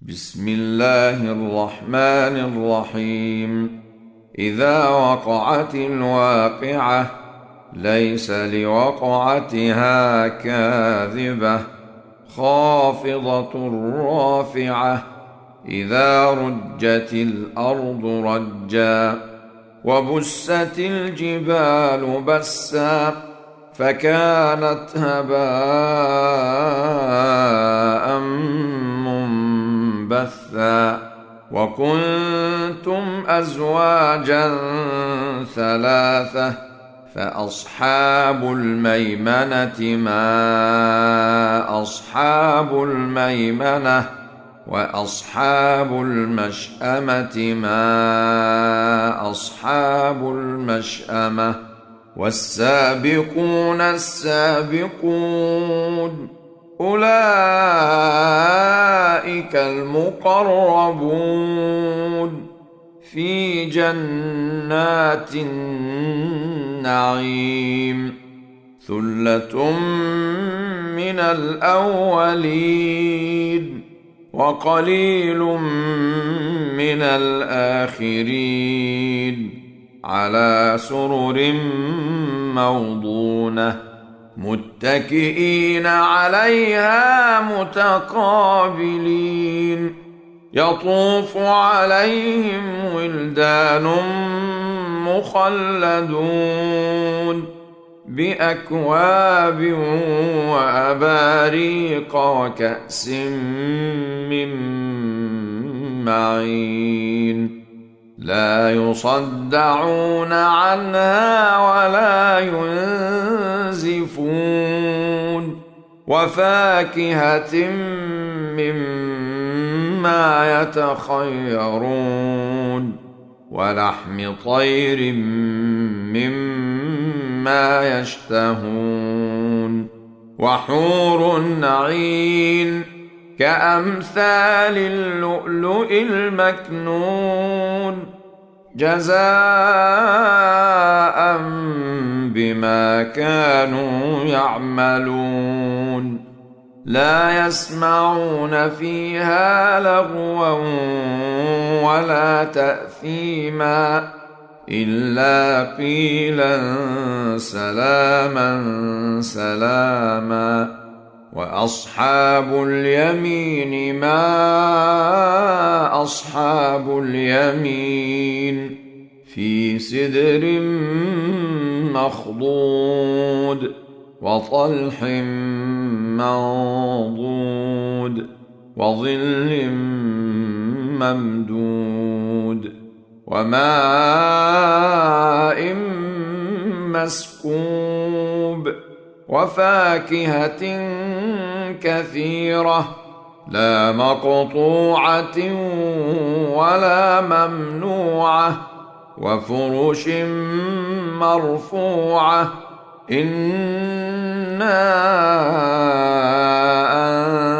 بسم الله الرحمن الرحيم. إذا وقعت الواقعة ليس لوقعتها كاذبة خافضة رافعة إذا رجت الأرض رجا وبست الجبال بسا فكانت هباء منبثا وكنتم أزواجا ثلاثة فأصحاب الميمنة ما أصحاب الميمنة وأصحاب المشأمة ما أصحاب المشأمة والسابقون السابقون أولئك المقربون في جنات النعيم ثلة من الأولين وقليل من الآخرين على سرر موضونة متكئين عليها متقابلين يطوف عليهم ولدان مخلدون بأكواب وأباريق وكأس من معين لا يصدعون عنها ولا ينزفون وفاكهة مما يتخيرون ولحم طير مما يشتهون وحور عين كأمثال اللؤلؤ المكنون جزاء بما كانوا يعملون لا يسمعون فيها لغوا ولا تأثيما إلا قيلا سلاما سلاما وأصحاب اليمين ما أصحاب اليمين في سدر مخضود وطلح منضود وظل ممدود وماء مسكوب وفاكهة كثيرة لا مقطوعة ولا ممنوعة وفرش مرفوعة إنا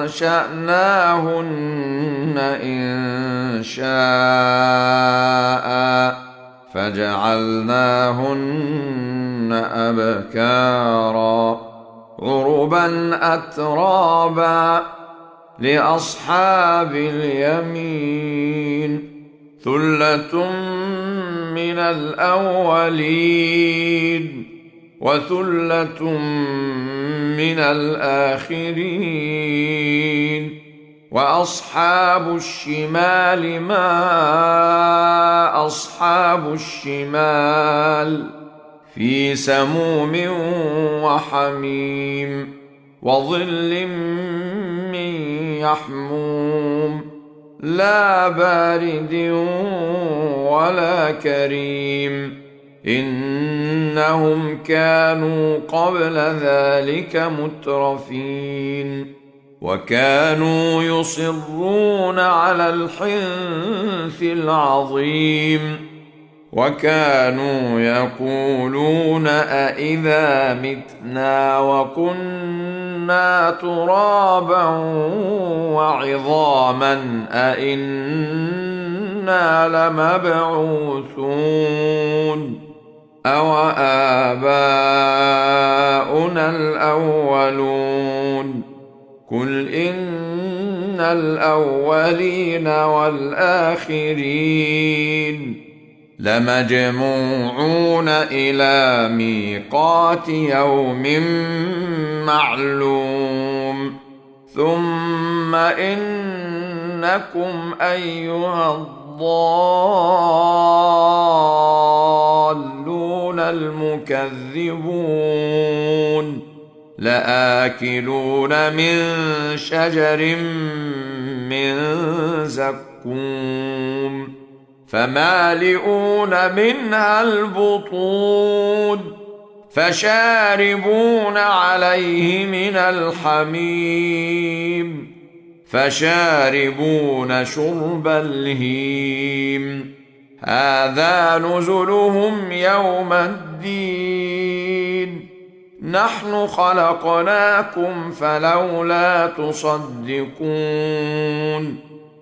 أنشأناهن إن شاء فجعلناهن أبكارا عربا أترابا لأصحاب اليمين ثلة من الأولين وثلة من الآخرين وأصحاب الشمال ما أصحاب الشمال في سموم وحميم وظل من يحموم لا بارد ولا كريم إنهم كانوا قبل ذلك مترفين وكانوا يصرون على الحنث العظيم وكانوا يقولون أإذا متنا وكنا ترابا وعظاما أإنا لمبعوثون أو آباؤنا الأولون قل إن الأولين والآخرين لمجموعون إلى ميقات يوم معلوم ثم إنكم أيها الضالون المكذبون لآكلون من شجر من زقوم فمالئون منها البطون فشاربون عليه من الحميم فشاربون شرب الهيم هذا نزلهم يوم الدين نحن خلقناكم فلولا تصدقون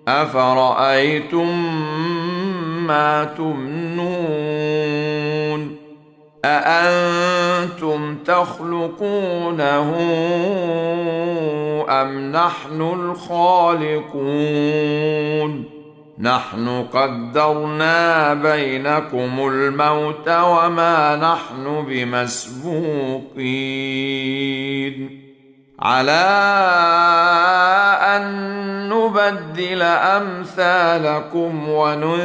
أفرأيتم ما تمنون أأنتم تخلقونه أم نحن الخالقون نحن قدرنا بينكم الموت وما نحن بمسبوقين على أن نبدل أمثالكم وننشئكم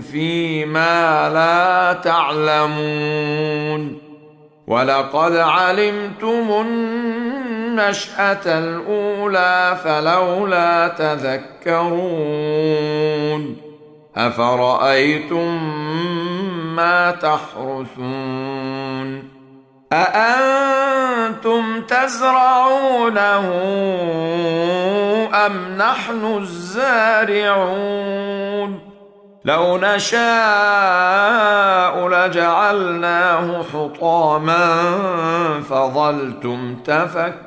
فيما لا تعلمون ولقد علمتم النشأة الأولى فلولا تذكرون أفرأيتم ما تحرثون أأنتم تزرعونه أم نحن الزارعون لو نشاء لجعلناه حطاما فظلتم تفكهون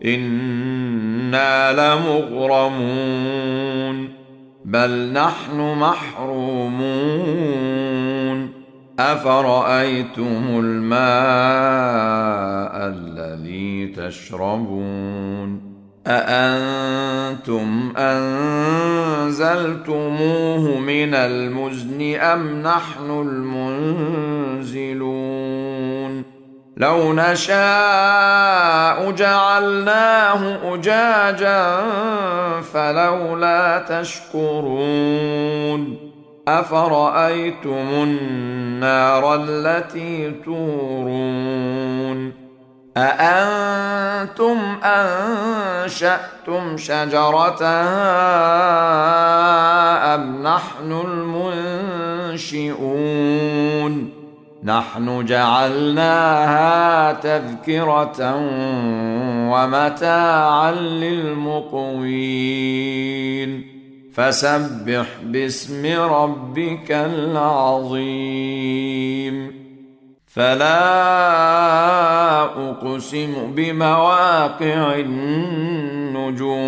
إنا لمغرمون بل نحن محرومون أفرأيتم الماء الذي تشربون أأنتم أنزلتموه من المزن أم نحن المنزلون لو نشاء جعلناه أجاجا فلولا تشكرون أفرأيتم النار التي تورون أأنتم أنشأتم شجرتها أم نحن المنشئون نحن جعلناها تذكرة ومتاعا للمقوين فسبح باسم ربك العظيم فلا أقسم بمواقع النجوم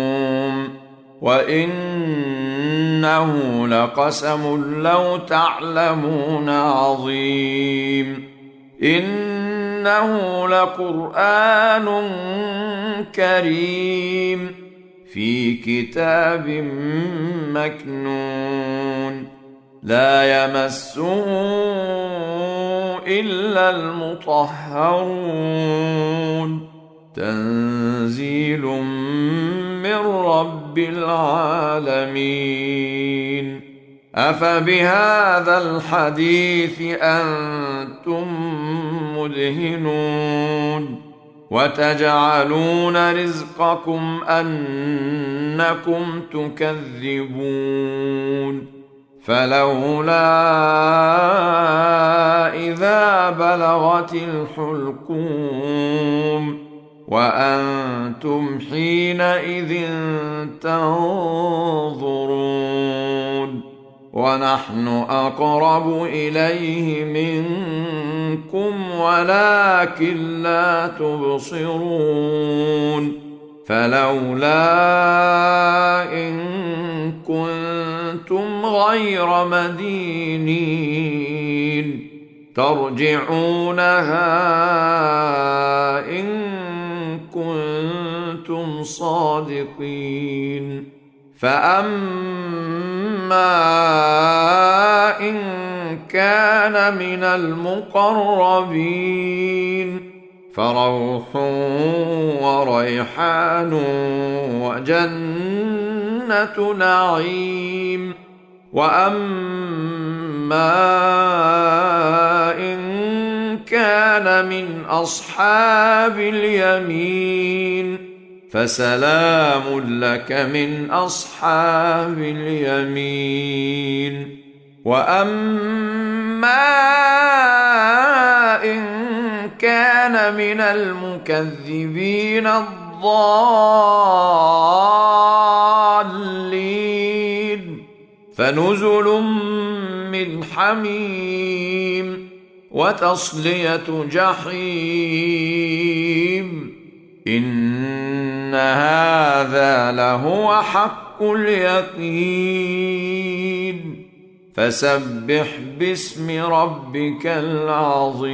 وإنه لقسم لو تعلمون عظيم إنه لقرآن كريم في كتاب مكنون لا يمسه إلا المطهرون تنزيل من رب العالمين أفبهذا الحديث أنتم مدهنون وتجعلون رزقكم أنكم تكذبون فلولا إذا بلغت الحلقوم وأنتم حينئذ تنظرون ونحن أقرب إليه منكم ولكن لا تبصرون فلولا إن كنتم غير مدينين ترجعونها إن كنتم صادقين. فأما إن كان من المقربين فروح وريحان وجنة نعيم. وأما إن كان من أصحاب اليمين فسلام لك من أصحاب اليمين. وأما إن كان من المكذبين الضالين فنزل من حميم وتصلية جحيم. إن هذا لهو حق اليقين. فسبح باسم ربك العظيم.